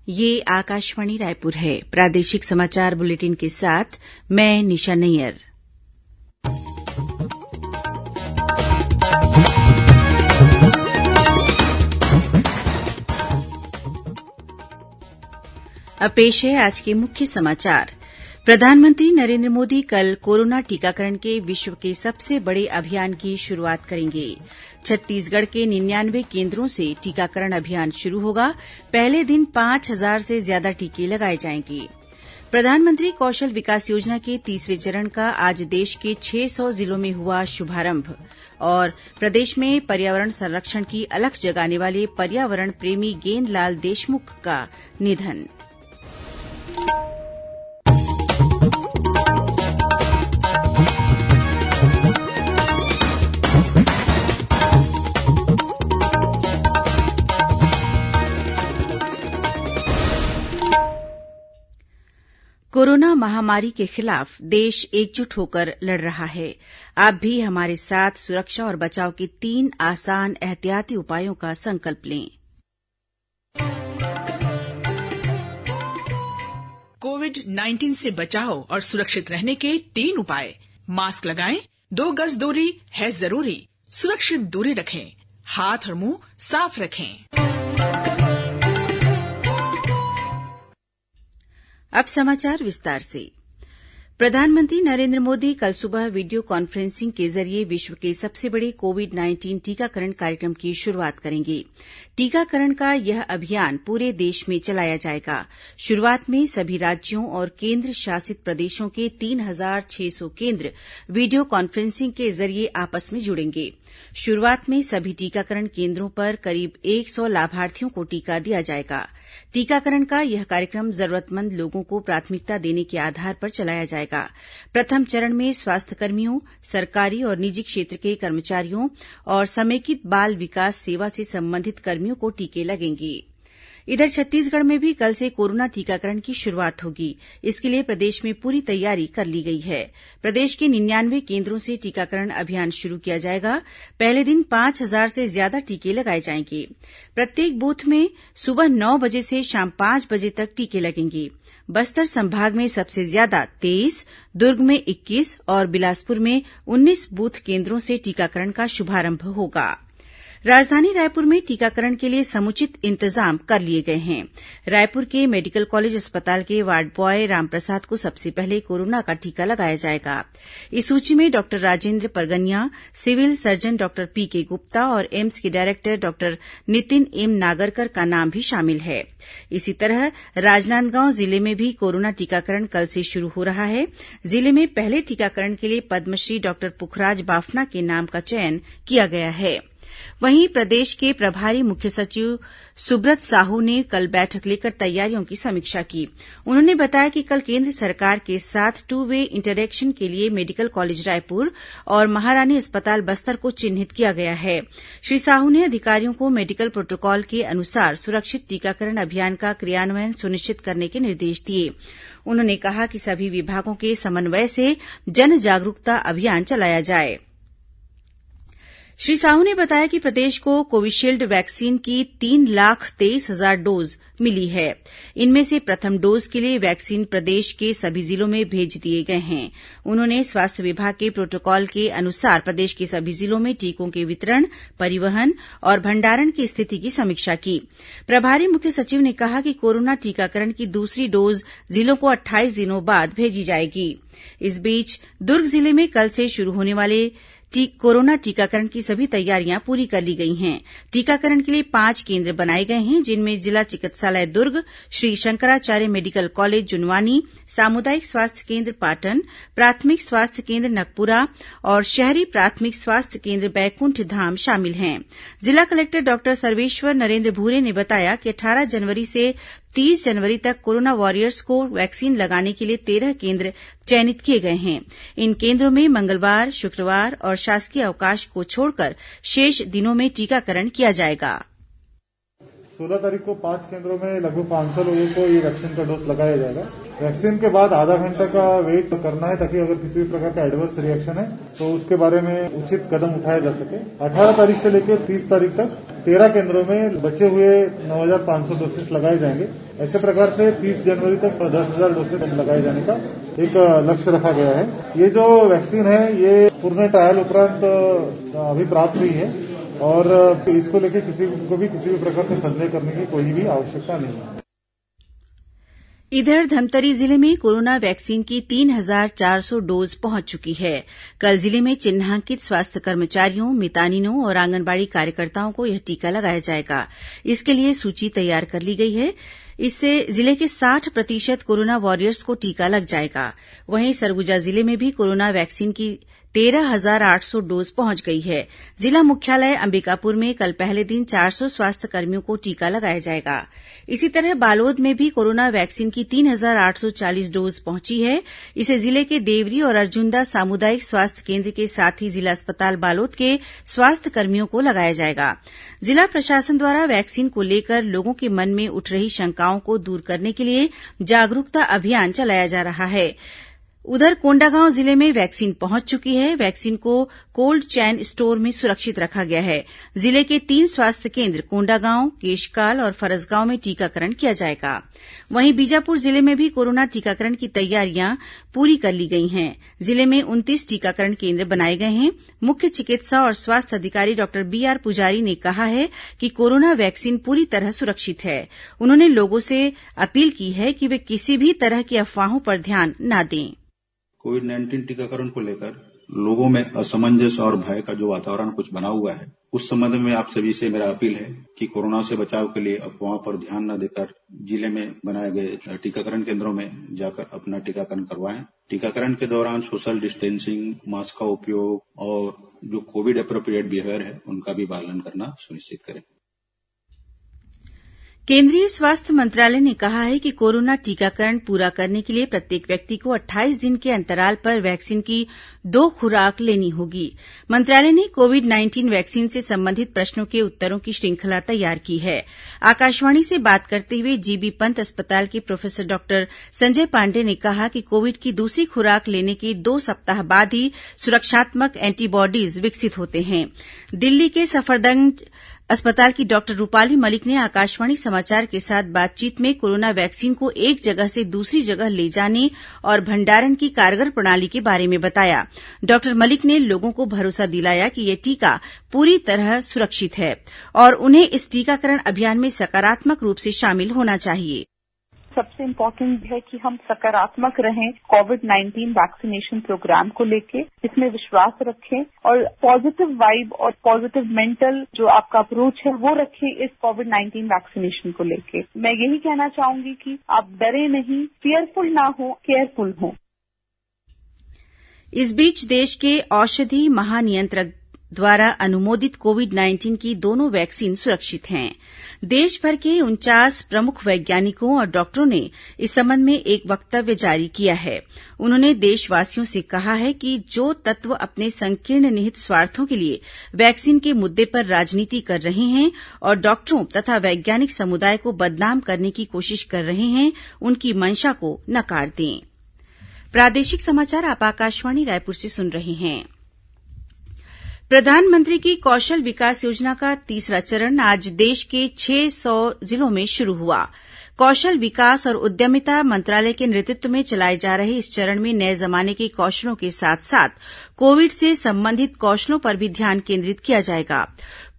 ये आकाशवाणी रायपुर है। प्रादेशिक समाचार बुलेटिन के साथ मैं निशा नैयर। अब पेश है आज के मुख्य समाचार। प्रधानमंत्री नरेंद्र मोदी कल कोरोना टीकाकरण के विश्व के सबसे बड़े अभियान की शुरुआत करेंगे। छत्तीसगढ़ के 99 केंद्रों से टीकाकरण अभियान शुरू होगा। पहले दिन 5,000 से ज्यादा टीके लगाए जाएंगे। प्रधानमंत्री कौशल विकास योजना के तीसरे चरण का आज देश के 600 जिलों में हुआ शुभारंभ। और प्रदेश में पर्यावरण संरक्षण की अलख जगाने वाले पर्यावरण प्रेमी गेंदलाल देशमुख का निधन। कोरोना महामारी के खिलाफ देश एकजुट होकर लड़ रहा है। आप भी हमारे साथ सुरक्षा और बचाव के 3 आसान एहतियाती उपायों का संकल्प लें। कोविड-19 से बचाव और सुरक्षित रहने के 3 उपाय। मास्क लगाएं, 2 गज दूरी है जरूरी, सुरक्षित दूरी रखें, हाथ और मुंह साफ रखें। अब समाचार विस्तार से। प्रधानमंत्री नरेंद्र मोदी कल सुबह वीडियो कॉन्फ्रेंसिंग के जरिए विश्व के सबसे बड़े कोविड-19 टीकाकरण कार्यक्रम की शुरुआत करेंगे। टीकाकरण का यह अभियान पूरे देश में चलाया जाएगा। शुरुआत में सभी राज्यों और केंद्र शासित प्रदेशों के 3,600 केंद्र वीडियो कॉन्फ्रेंसिंग के जरिए आपस में जुड़ेंगे। शुरुआत में सभी टीकाकरण केंद्रों पर करीब 100 लाभार्थियों को टीका दिया जाएगा। टीकाकरण का यह कार्यक्रम जरूरतमंद लोगों को प्राथमिकता देने के आधार पर चलाया जाएगा। प्रथम चरण में स्वास्थ्यकर्मियों, सरकारी और निजी क्षेत्र के कर्मचारियों और समेकित बाल विकास सेवा से संबंधित कर्मियों को टीके लगेंगे। इधर छत्तीसगढ़ में भी कल से कोरोना टीकाकरण की शुरुआत होगी। इसके लिए प्रदेश में पूरी तैयारी कर ली गई है। प्रदेश के 99 केंद्रों से टीकाकरण अभियान शुरू किया जाएगा। पहले दिन 5,000 से ज्यादा टीके लगाए जाएंगे। प्रत्येक बूथ में सुबह 9 बजे से शाम 5 बजे तक टीके लगेंगे। बस्तर संभाग में सबसे ज्यादा 23, दुर्ग में 21 और बिलासपुर में 19 बूथ केंद्रों से टीकाकरण का शुभारंभ होगा। राजधानी रायपुर में टीकाकरण के लिए समुचित इंतजाम कर लिए गए हैं। रायपुर के मेडिकल कॉलेज अस्पताल के वार्ड बॉय रामप्रसाद को सबसे पहले कोरोना का टीका लगाया जाएगा। इस सूची में doctor Rajendra Paraganiya, civil surgeon doctor PK Gupta और एम्स के director doctor Nitin M Nagarkar का नाम भी शामिल है। इसी तरह राजनांदगांव जिले में भी कोरोना टीकाकरण कल से शुरू हो रहा है। जिले में पहले टीकाकरण के लिए पद्मश्री डॉक्टर पुखराज बाफना के नाम का चयन किया गया है। वहीं प्रदेश के प्रभारी मुख्य सचिव सुब्रत साहू ने कल बैठक लेकर तैयारियों की समीक्षा की। उन्होंने बताया कि कल केंद्र सरकार के साथ 2 वे इंटरेक्शन के लिए मेडिकल कॉलेज रायपुर और महारानी अस्पताल बस्तर को चिन्हित किया गया है। श्री साहू ने अधिकारियों को मेडिकल प्रोटोकॉल के अनुसार सुरक्षित टीकाकरण अभियान का क्रियान्वयन सुनिश्चित करने के निर्देश दिए। उन्होंने कहा कि सभी विभागों के समन्वय से जन जागरूकता अभियान चलाया जाए। श्री साहू ने बताया कि प्रदेश को कोविशील्ड वैक्सीन की 3,23,000 डोज मिली है। इनमें से प्रथम डोज के लिए वैक्सीन प्रदेश के सभी जिलों में भेज दिए गए हैं। उन्होंने स्वास्थ्य विभाग के प्रोटोकॉल के अनुसार प्रदेश के सभी जिलों में टीकों के वितरण, परिवहन और भंडारण की स्थिति की समीक्षा की। प्रभारी मुख्य सचिव ने कहा कि कोरोना टीकाकरण की दूसरी डोज जिलों को 28 दिनों बाद भेजी जाएगी। इस बीच दुर्ग जिले में कल से शुरू होने वाले कोरोना टीकाकरण की सभी तैयारियां पूरी कर ली गई हैं। टीकाकरण के लिए 5 केंद्र बनाए गए हैं, जिनमें जिला चिकित्सालय दुर्ग, श्री शंकराचार्य मेडिकल कॉलेज जुनवानी, सामुदायिक स्वास्थ्य केंद्र पाटन, प्राथमिक स्वास्थ्य केंद्र नगपुरा और शहरी प्राथमिक स्वास्थ्य केंद्र बैकुंठ धाम शामिल हैं। जिला कलेक्टर डॉक्टर सर्वेश्वर नरेंद्र भूरे ने बताया कि 18 जनवरी से 30 जनवरी तक कोरोना वॉरियर्स को वैक्सीन लगाने के लिए 13 केंद्र चयनित किए गए हैं। इन केंद्रों में मंगलवार, शुक्रवार और शासकीय अवकाश को छोड़कर शेष दिनों में टीकाकरण किया जाएगा। 16 तारीख को 5 केंद्रों में लगभग 500 लोगों को ये वैक्सीन का डोज लगाया जाएगा। वैक्सीन के बाद आधा घंटा का वेट करना है ताकि अगर किसी भी प्रकार का एडवर्स रिएक्शन है तो उसके बारे में उचित कदम उठाया जा सके। 18 तारीख से लेकर 30 तारीख तक 13 केंद्रों में बचे हुए 9,500 डोसेस लगाए जाएंगे। ऐसे प्रकार से 30 जनवरी तक 10,000 डोसेस लगाए जाने का एक लक्ष्य रखा गया है। ये जो वैक्सीन है ये पूर्ण ट्रायल उपरांत अभी प्राप्त हुई है और इसको लेकर किसी को भी किसी भी प्रकार से संदेह करने की कोई भी आवश्यकता नहीं है। इधर धमतरी जिले में कोरोना वैक्सीन की 3,400 डोज पहुंच चुकी है। कल जिले में चिन्हांकित स्वास्थ्य कर्मचारियों, मितानिनों और आंगनबाड़ी कार्यकर्ताओं को यह टीका लगाया जाएगा। इसके लिए सूची तैयार कर ली गई है। इससे जिले के 60% कोरोना वॉरियर्स को टीका लग जाएगा। वहीं सरगुजा जिले में भी कोरोना वैक्सीन की 13,800 डोज पहुंच गई है। जिला मुख्यालय अंबिकापुर में कल पहले दिन 400 स्वास्थ्य कर्मियों को टीका लगाया जाएगा। इसी तरह बालोद में भी कोरोना वैक्सीन की 3,840 डोज पहुंची है। इसे जिले के देवरी और अर्जुंदा सामुदायिक स्वास्थ्य केन्द्र के साथ ही जिला अस्पताल बालोद के स्वास्थ्य कर्मियों को लगाया जाएगा। जिला प्रशासन द्वारा वैक्सीन को लेकर लोगों के मन में उठ रही शंकाओं को दूर करने के लिए जागरूकता अभियान चलाया जा रहा है। उधर कोंडागांव जिले में वैक्सीन पहुंच चुकी है। वैक्सीन को कोल्ड चैन स्टोर में सुरक्षित रखा गया है। जिले के 3 स्वास्थ्य केन्द्र कोंडागांव, केशकाल और फरसगांव में टीकाकरण किया जाएगा। वहीं बीजापुर जिले में भी कोरोना टीकाकरण की तैयारियां पूरी कर ली गई हैं। जिले में 29 टीकाकरण केन्द्र बनाए गए हैं। मुख्य चिकित्सा और स्वास्थ्य अधिकारी डॉक्टर बीआर पुजारी ने कहा है कि कोरोना वैक्सीन पूरी तरह सुरक्षित है। उन्होंने लोगों से अपील की है कि वे किसी भी तरह की अफवाहों पर ध्यान न दें। कोविड-19 टीकाकरण को लेकर लोगों में असमंजस और भय का जो वातावरण कुछ बना हुआ है, उस संबंध में आप सभी से मेरा अपील है कि कोरोना से बचाव के लिए अफवाहों पर ध्यान न देकर जिले में बनाए गए टीकाकरण केंद्रों में जाकर अपना टीकाकरण करवाएं। टीकाकरण के दौरान सोशल डिस्टेंसिंग, मास्क का उपयोग और जो कोविड एप्रोप्रिएट बिहेवियर है उनका भी पालन करना सुनिश्चित करें। केंद्रीय स्वास्थ्य मंत्रालय ने कहा है कि कोरोना टीकाकरण पूरा करने के लिए प्रत्येक व्यक्ति को 28 दिन के अंतराल पर वैक्सीन की 2 खुराक लेनी होगी। मंत्रालय ने कोविड-19 वैक्सीन से संबंधित प्रश्नों के उत्तरों की श्रृंखला तैयार की है। आकाशवाणी से बात करते हुए जीबी पंत अस्पताल के प्रोफेसर डॉक्टर संजय पांडे ने कहा कि कोविड की दूसरी खुराक लेने के 2 सप्ताह बाद ही सुरक्षात्मक एंटीबॉडीज विकसित होते हैं। दिल्ली के सफदरजंग अस्पताल की डॉक्टर रूपाली मलिक ने आकाशवाणी समाचार के साथ बातचीत में कोरोना वैक्सीन को एक जगह से दूसरी जगह ले जाने और भंडारण की कारगर प्रणाली के बारे में बताया। डॉक्टर मलिक ने लोगों को भरोसा दिलाया कि यह टीका पूरी तरह सुरक्षित है और उन्हें इस टीकाकरण अभियान में सकारात्मक रूप से शामिल होना चाहिए। सबसे इम्पोर्टेंट है कि हम सकारात्मक रहें कोविड-19 वैक्सीनेशन प्रोग्राम को लेके, इसमें विश्वास रखें और पॉजिटिव वाइब और पॉजिटिव मेंटल जो आपका अप्रोच है वो रखें इस कोविड-19 वैक्सीनेशन को लेके। मैं यही कहना चाहूंगी कि आप डरे नहीं, फियरफुल ना हो, केयरफुल हो। इस बीच देश के औषधि महानियंत्रक द्वारा अनुमोदित कोविड-19 की दोनों वैक्सीन सुरक्षित हैं। देश भर के 49 प्रमुख वैज्ञानिकों और डॉक्टरों ने इस संबंध में एक वक्तव्य जारी किया है। उन्होंने देशवासियों से कहा है कि जो तत्व अपने संकीर्ण निहित स्वार्थों के लिए वैक्सीन के मुद्दे पर राजनीति कर रहे हैं और डॉक्टरों तथा वैज्ञानिक समुदाय को बदनाम करने की कोशिश कर रहे हैं, उनकी मंशा को नकार दें। प्रादेशिक समाचार आप आकाशवाणी रायपुर से सुन रहे हैं। प्रधानमंत्री की कौशल विकास योजना का तीसरा चरण आज देश के 600 जिलों में शुरू हुआ। कौशल विकास और उद्यमिता मंत्रालय के नेतृत्व में चलाए जा रहे इस चरण में नए जमाने के कौशलों के साथ साथ कोविड से संबंधित कौशलों पर भी ध्यान केंद्रित किया जाएगा।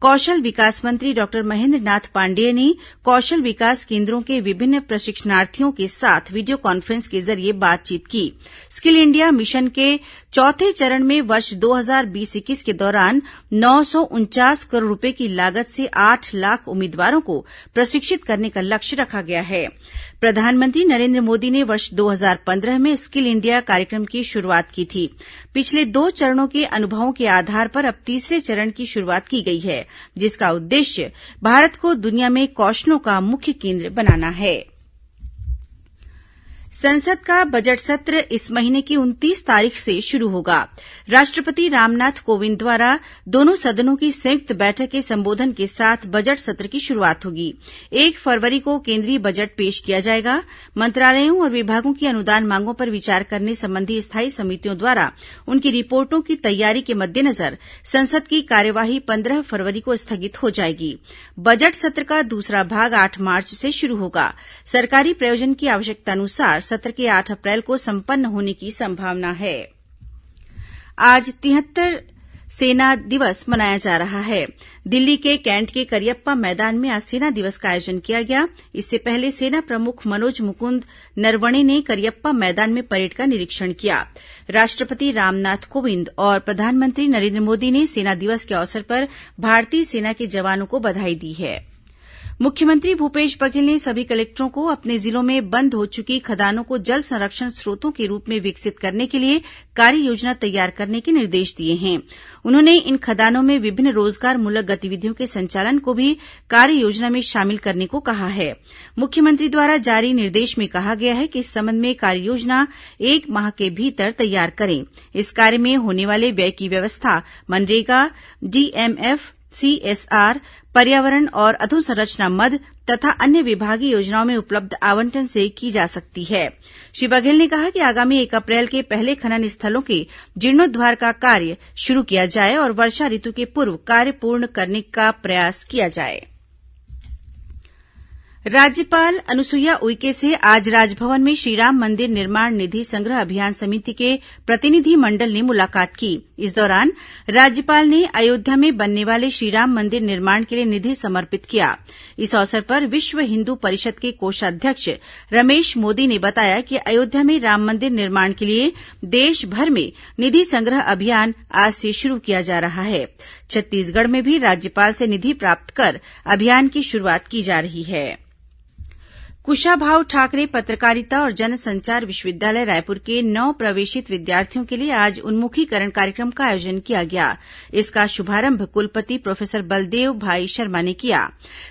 कौशल विकास मंत्री डॉक्टर महेन्द्र नाथ पांडेय ने कौशल विकास केंद्रों के विभिन्न प्रशिक्षणार्थियों के साथ वीडियो कॉन्फ्रेंस के जरिए बातचीत की। स्किल इंडिया मिशन के चौथे चरण में वर्ष 2020-21 के दौरान 949 करोड़ रुपए की लागत से 8 लाख उम्मीदवारों को प्रशिक्षित करने का लक्ष्य रखा गया है। प्रधानमंत्री नरेन्द्र मोदी ने वर्ष 2015 में स्किल इंडिया कार्यक्रम की शुरुआत की थी। पिछले 2 चरणों के अनुभवों के आधार पर अब तीसरे चरण की शुरुआत की गई है, जिसका उद्देश्य भारत को दुनिया में कौशलों का मुख्य केंद्र बनाना है। संसद का बजट सत्र इस महीने की 29 तारीख से शुरू होगा। राष्ट्रपति रामनाथ कोविंद द्वारा दोनों सदनों की संयुक्त बैठक के संबोधन के साथ बजट सत्र की शुरुआत होगी। 1 फरवरी को केंद्रीय बजट पेश किया जाएगा। मंत्रालयों और विभागों की अनुदान मांगों पर विचार करने संबंधी स्थायी समितियों द्वारा उनकी रिपोर्टों की तैयारी के मद्देनजर संसद की कार्यवाही 15 फरवरी को स्थगित हो जाएगी। बजट सत्र का दूसरा भाग 8 मार्च से शुरू होगा। सरकारी प्रयोजन की आवश्यकतानुसार सत्र के 8 अप्रैल को संपन्न होने की संभावना है। आज 73 सेना दिवस मनाया जा रहा है। दिल्ली के कैंट के करियप्पा मैदान में आज सेना दिवस का आयोजन किया गया। इससे पहले सेना प्रमुख मनोज मुकुंद नरवणे ने करियप्पा मैदान में परेड का निरीक्षण किया। राष्ट्रपति रामनाथ कोविंद और प्रधानमंत्री नरेन्द्र मोदी ने सेना दिवस के अवसर पर भारतीय सेना के जवानों को बधाई दी है। मुख्यमंत्री भूपेश बघेल ने सभी कलेक्टरों को अपने जिलों में बंद हो चुकी खदानों को जल संरक्षण स्रोतों के रूप में विकसित करने के लिए कार्ययोजना तैयार करने के निर्देश दिए हैं। उन्होंने इन खदानों में विभिन्न रोजगारमूलक गतिविधियों के संचालन को भी कार्ययोजना में शामिल करने को कहा है। मुख्यमंत्री द्वारा जारी निर्देश में कहा गया है कि इस संबंध में कार्ययोजना 1 माह के भीतर तैयार करें। इस कार्य में होने वाले व्यय की व्यवस्था मनरेगा, डीएमएफ, सीएसआर, पर्यावरण और अधोसंरचना मद तथा अन्य विभागीय योजनाओं में उपलब्ध आवंटन से की जा सकती है। श्री बघेल ने कहा कि आगामी 1 अप्रैल के पहले खनन स्थलों के जीर्णोद्धार का कार्य शुरू किया जाए और वर्षा ऋतु के पूर्व कार्य पूर्ण करने का प्रयास किया जाए। राज्यपाल अनुसुईया उइके से आज राजभवन में श्रीराम मंदिर निर्माण निधि संग्रह अभियान समिति के प्रतिनिधि मंडल ने मुलाकात की। इस दौरान राज्यपाल ने अयोध्या में बनने वाले श्रीराम मंदिर निर्माण के लिए निधि समर्पित किया। इस अवसर पर विश्व हिन्दू परिषद के कोषाध्यक्ष रमेश मोदी ने बताया कि अयोध्या में राम मंदिर निर्माण के लिए देश भर में निधि संग्रह अभियान आज से शुरू किया जा रहा है। छत्तीसगढ़ में भी राज्यपाल से निधि प्राप्त कर अभियान की शुरूआत की जा रही है। कुशाभाऊ ठाकरे पत्रकारिता और जनसंचार विश्वविद्यालय रायपुर के 9 प्रवेशित विद्यार्थियों के लिए आज उन्मुखीकरण कार्यक्रम का आयोजन किया गया। इसका शुभारंभ कुलपति प्रोफेसर बलदेव भाई शर्मा ने किया।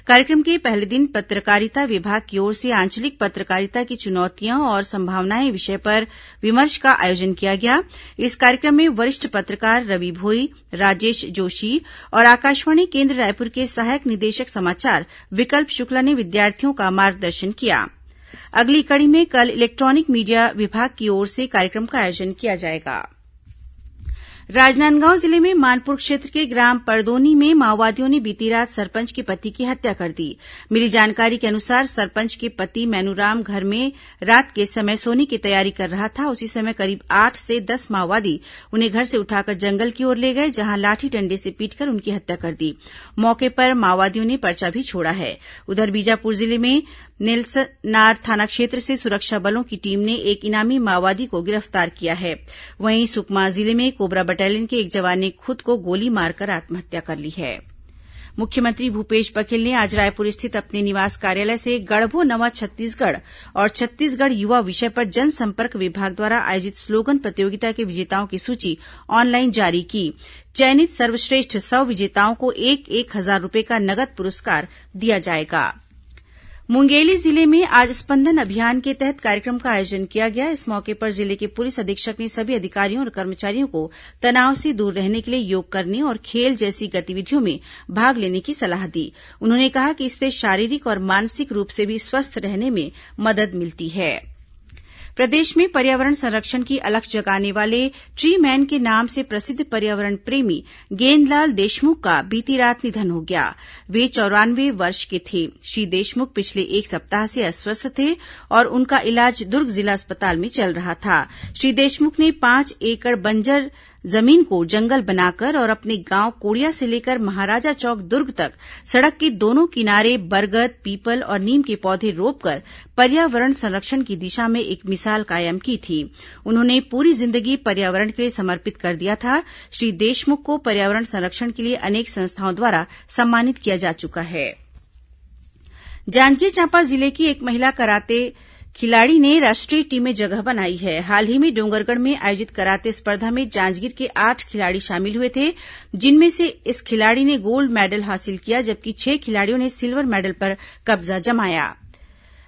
कार्यक्रम के पहले दिन पत्रकारिता विभाग की ओर से आंचलिक पत्रकारिता की चुनौतियां और संभावनाएं विषय पर विमर्श का आयोजन किया गया। इस कार्यक्रम में वरिष्ठ पत्रकार रवि भोई, राजेश जोशी और आकाशवाणी केन्द्र रायपुर के सहायक निदेशक समाचार विकल्प शुक्ला ने विद्यार्थियों का मार्गदर्शन किया। अगली कड़ी में कल इलेक्ट्रॉनिक मीडिया विभाग की ओर से कार्यक्रम का आयोजन किया जाएगा। राजनांदगांव जिले में मानपुर क्षेत्र के ग्राम परदोनी में माओवादियों ने बीती रात सरपंच के पति की हत्या कर दी। मिली जानकारी के अनुसार सरपंच के पति मैनूराम घर में रात के समय सोने की तैयारी कर रहा था। उसी समय करीब 8 से 10 माओवादी उन्हें घर से उठाकर जंगल की ओर ले गए, जहां लाठी डंडे से पीटकर उनकी हत्या कर दी। मौके पर माओवादियों ने पर्चा भी छोड़ा है। उधर बीजापुर जिले में नेलसनार थाना क्षेत्र से सुरक्षा बलों की टीम ने एक इनामी माओवादी को गिरफ्तार किया है। वहीं सुकमा जिले में कोबरा बटालियन के एक जवान ने खुद को गोली मारकर आत्महत्या कर ली है। मुख्यमंत्री भूपेश बघेल ने आज रायपुर स्थित अपने निवास कार्यालय से गढ़बो नवा छत्तीसगढ़ और छत्तीसगढ़ युवा विषय पर जनसंपर्क विभाग द्वारा आयोजित स्लोगन प्रतियोगिता के विजेताओं की सूची ऑनलाइन जारी की। चयनित सर्वश्रेष्ठ 100 विजेताओं को 1,000 रूपये का नगद पुरस्कार दिया जाएगा। मुंगेली जिले में आज स्पंदन अभियान के तहत कार्यक्रम का आयोजन किया गया। इस मौके पर जिले के पुलिस अधीक्षक ने सभी अधिकारियों और कर्मचारियों को तनाव से दूर रहने के लिए योग करने और खेल जैसी गतिविधियों में भाग लेने की सलाह दी। उन्होंने कहा कि इससे शारीरिक और मानसिक रूप से भी स्वस्थ रहने में मदद मिलती है। प्रदेश में पर्यावरण संरक्षण की अलख जगाने वाले ट्री मैन के नाम से प्रसिद्ध पर्यावरण प्रेमी गेंदलाल देशमुख का बीती रात निधन हो गया। वे 94 वर्ष के थे। श्री देशमुख पिछले 1 सप्ताह से अस्वस्थ थे और उनका इलाज दुर्ग जिला अस्पताल में चल रहा था। श्री देशमुख ने 5 एकड़ बंजर जमीन को जंगल बनाकर और अपने गांव कोड़िया से लेकर महाराजा चौक दुर्ग तक सड़क के दोनों किनारे बरगद, पीपल और नीम के पौधे रोपकर पर्यावरण संरक्षण की दिशा में एक मिसाल कायम की थी। उन्होंने पूरी जिंदगी पर्यावरण के लिए समर्पित कर दिया था। श्री देशमुख को पर्यावरण संरक्षण के लिए अनेक संस्थाओं द्वारा सम्मानित किया जा चुका है। जांजगीर चांपा जिले की एक महिला कराते खिलाड़ी ने राष्ट्रीय टीम में जगह बनाई है। हाल ही में डोंगरगढ़ में आयोजित कराते स्पर्धा में जांजगीर के 8 खिलाड़ी शामिल हुए थे, जिनमें से इस खिलाड़ी ने गोल्ड मेडल हासिल किया, जबकि 6 खिलाड़ियों ने सिल्वर मेडल पर कब्जा जमाया।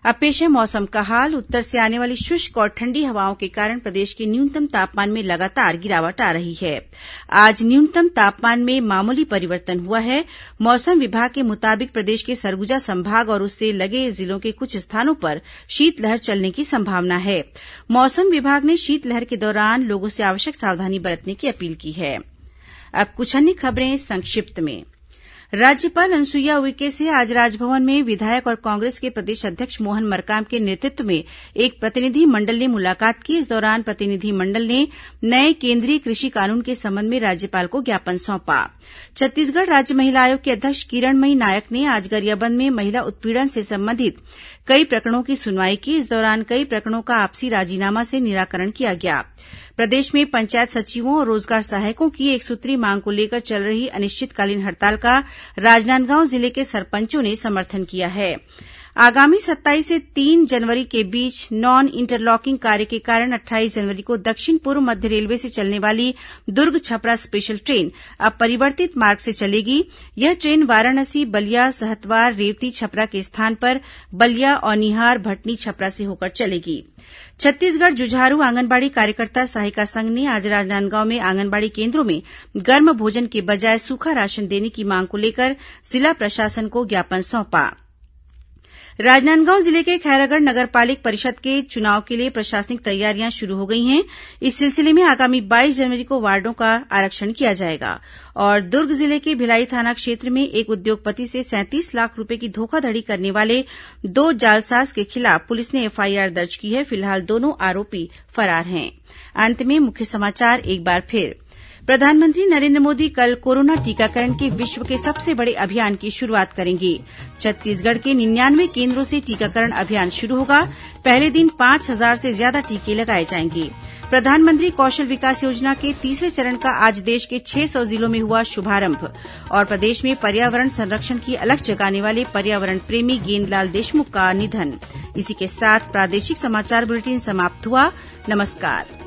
अब पेश है मौसम का हाल। उत्तर से आने वाली शुष्क और ठंडी हवाओं के कारण प्रदेश के न्यूनतम तापमान में लगातार गिरावट आ रही है। आज न्यूनतम तापमान में मामूली परिवर्तन हुआ है। मौसम विभाग के मुताबिक प्रदेश के सरगुजा संभाग और उससे लगे जिलों के कुछ स्थानों पर शीतलहर चलने की संभावना है। मौसम विभाग ने शीतलहर के दौरान लोगों से आवश्यक सावधानी बरतने की अपील की है। अब कुछ अन्य खबरें संक्षिप्त में। राज्यपाल अनुसुईया उइके से आज राजभवन में विधायक और कांग्रेस के प्रदेश अध्यक्ष मोहन मरकाम के नेतृत्व में एक प्रतिनिधि मंडल ने मुलाकात की। इस दौरान प्रतिनिधि मंडल ने नए केंद्रीय कृषि कानून के संबंध में राज्यपाल को ज्ञापन सौंपा। छत्तीसगढ़ राज्य महिला आयोग की अध्यक्ष किरणमयी नायक ने आज गरियाबंद में महिला उत्पीड़न से संबंधित कई प्रकरणों की सुनवाई की। इस दौरान कई प्रकरणों का आपसी राजीनामा से निराकरण किया गया। प्रदेश में पंचायत सचिवों और रोजगार सहायकों की एक सूत्रीय मांग को लेकर चल रही अनिश्चितकालीन हड़ताल का राजनांदगांव जिले के सरपंचों ने समर्थन किया है। आगामी 27 से 3 जनवरी के बीच नॉन इंटरलॉकिंग कार्य के कारण 28 जनवरी को दक्षिण पूर्व मध्य रेलवे से चलने वाली दुर्ग छपरा स्पेशल ट्रेन अब परिवर्तित मार्ग से चलेगी। यह ट्रेन वाराणसी, बलिया, सहतवार, रेवती, छपरा के स्थान पर बलिया, औनिहार, भटनी, छपरा से होकर चलेगी। छत्तीसगढ़ जुझारू आंगनबाड़ी कार्यकर्ता सहायिका संघ ने आज राजनांदगांव में आंगनबाड़ी केन्द्रों में गर्म भोजन के बजाय सूखा राशन देने की मांग को लेकर जिला प्रशासन को ज्ञापन सौंपा। राजनांदगांव जिले के खैरागढ़ नगर पालिक परिषद के चुनाव के लिए प्रशासनिक तैयारियां शुरू हो गई हैं। इस सिलसिले में आगामी 22 जनवरी को वार्डों का आरक्षण किया जाएगा। और दुर्ग जिले के भिलाई थाना क्षेत्र में एक उद्योगपति से 37 लाख रूपये की धोखाधड़ी करने वाले 2 जालसाज के खिलाफ पुलिस ने एफआईआर दर्ज की है। फिलहाल दोनों आरोपी फरार हैं। अंत में मुख्य समाचार एक बार फिर। प्रधानमंत्री नरेंद्र मोदी कल कोरोना टीकाकरण के विश्व के सबसे बड़े अभियान की शुरुआत करेंगे। छत्तीसगढ़ के 99 केंद्रों से टीकाकरण अभियान शुरू होगा। पहले दिन 5,000 से ज्यादा टीके लगाए जाएंगे। प्रधानमंत्री कौशल विकास योजना के तीसरे चरण का आज देश के 600 जिलों में हुआ शुभारंभ। और प्रदेश में पर्यावरण संरक्षण की अलख जगाने वाले पर्यावरण प्रेमी गेंदलाल देशमुख का निधन। इसी के साथ प्रादेशिक समाचार बुलेटिन समाप्त हुआ। नमस्कार।